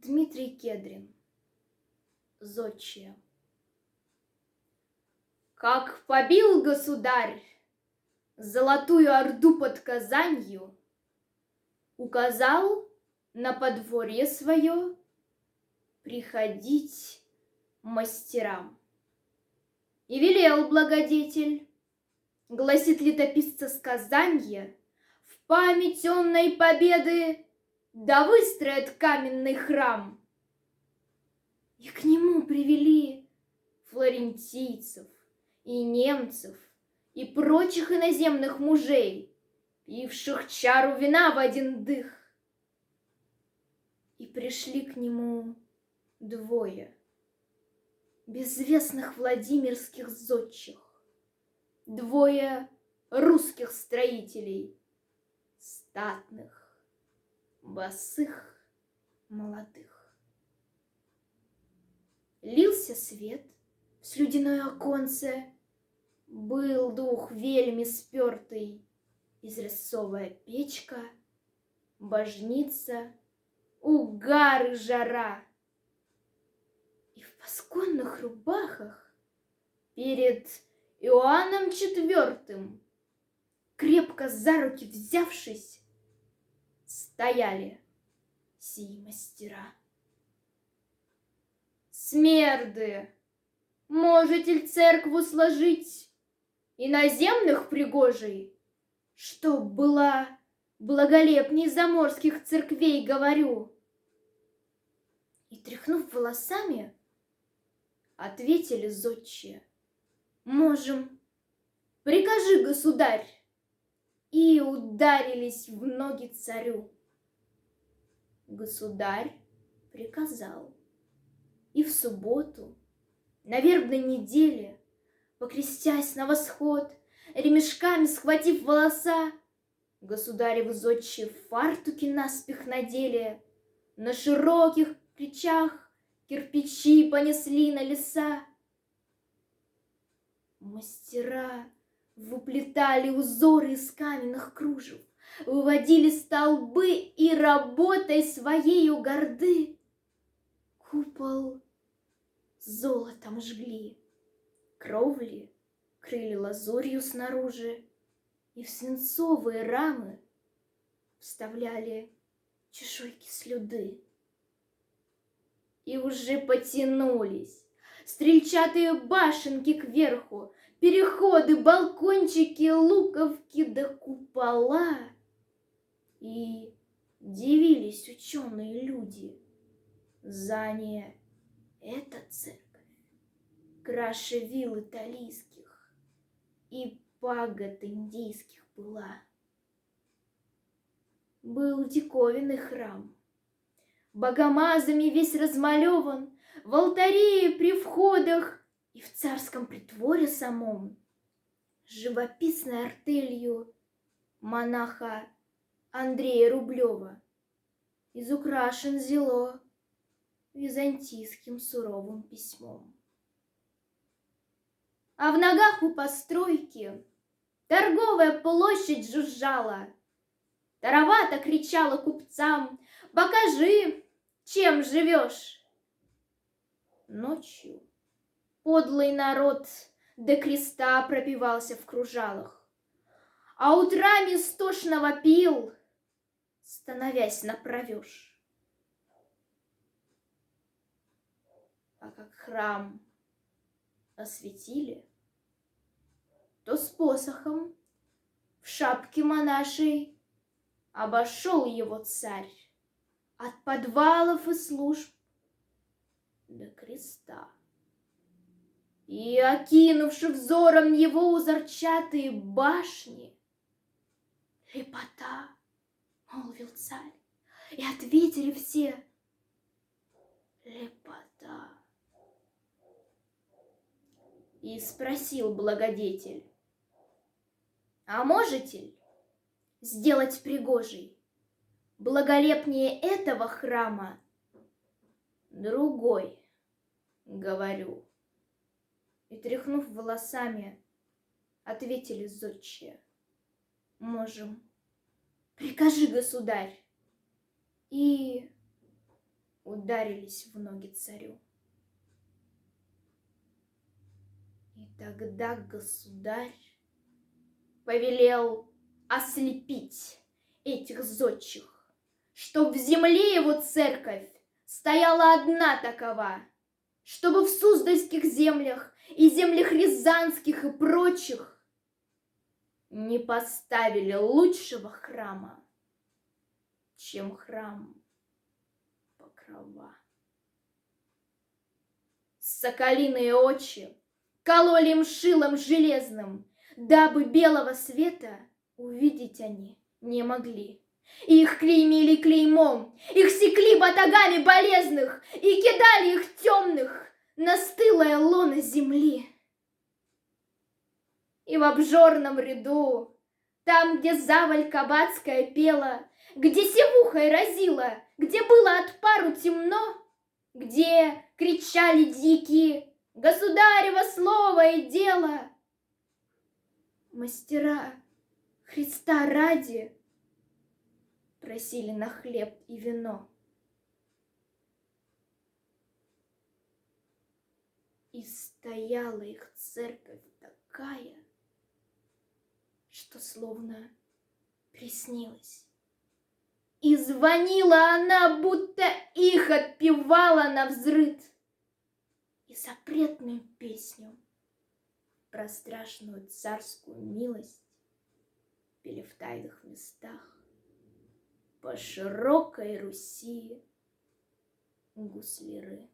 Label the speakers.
Speaker 1: Дмитрий Кедрин. Зодчие. Как побил государь Золотую Орду под Казанью, указал на подворье свое приходить мастерам. И велел благодетель, гласит летописца сказанье, в память онной победы да выстроят каменный храм. И к нему привели флорентийцев и немцев и прочих иноземных мужей, пивших чару вина в один дых. И пришли к нему двое безвестных владимирских зодчих, двое русских строителей, статных, босых, молодых. Лился свет в слюдяное оконце, был дух вельми спертый, изрисовая печка, божница, угар и жара. И в пасконных рубахах перед Иоанном IV, крепко за руки взявшись, стояли сии мастера. Смерды, можете ли церкву сложить иноземных пригожей, чтоб была благолепней заморских церквей, говорю? И, тряхнув волосами, ответили зодчие: можем, прикажи, государь. И ударились в ноги царю. Государь приказал. И в субботу, на вербной неделе, покрестясь на восход, ремешками схватив волоса, государевы зодчие фартуки наспех надели, на широких плечах кирпичи понесли на леса. Мастера выплетали узоры из каменных кружев, выводили столбы и работой своею горды купол золотом жгли, кровли крыли лазурью снаружи, и в свинцовые рамы вставляли чешуйки слюды. И уже потянулись стрельчатые башенки кверху, переходы, балкончики, луковки да купола. И дивились ученые люди: за не эта церковь краше вилл италийских и пагод индийских была. Был диковинный храм, богомазами весь размалеван, в алтаре при входах и в царском притворе самом, живописной артелью монаха Андрея Рублева, изукрашен зело византийским суровым письмом. А в ногах у постройки торговая площадь жужжала, таровато кричала купцам: покажи, чем живешь. Ночью подлый народ до креста пропивался в кружалах, а утрами стошно вопил, становясь на провеж. А как храм осветили, то с посохом в шапке монашей обошел его царь от подвалов и служб до креста. И, окинувши взором его узорчатые башни: лепота, молвил царь, и ответили все: лепота. И спросил благодетель: а можете ли сделать пригожей благолепнее этого храма другой, говорю? И, тряхнув волосами, ответили зодчие: можем, прикажи, государь. И ударились в ноги царю. И тогда государь повелел ослепить этих зодчих, чтоб в земле его церковь стояла одна такова, чтобы в Суздальских землях и землях рязанских и прочих не поставили лучшего храма, чем храм Покрова. Соколиные очи кололи им шилом железным, дабы белого света увидеть они не могли. И их клеймили клеймом, их секли батагами болезных и кидали их темных на стылое лоно земли. И в обжорном ряду, там, где заваль кабацкая пела, где севухой разила, где было от пару темно, где кричали дикие «Государево слово и дело!», мастера Христа ради просили на хлеб и вино. И стояла их церковь такая, что словно приснилась. И звонила она, будто их отпевала навзрыд. И запретную песню про страшную царскую милость пели в тайных местах по широкой Руси гусляры.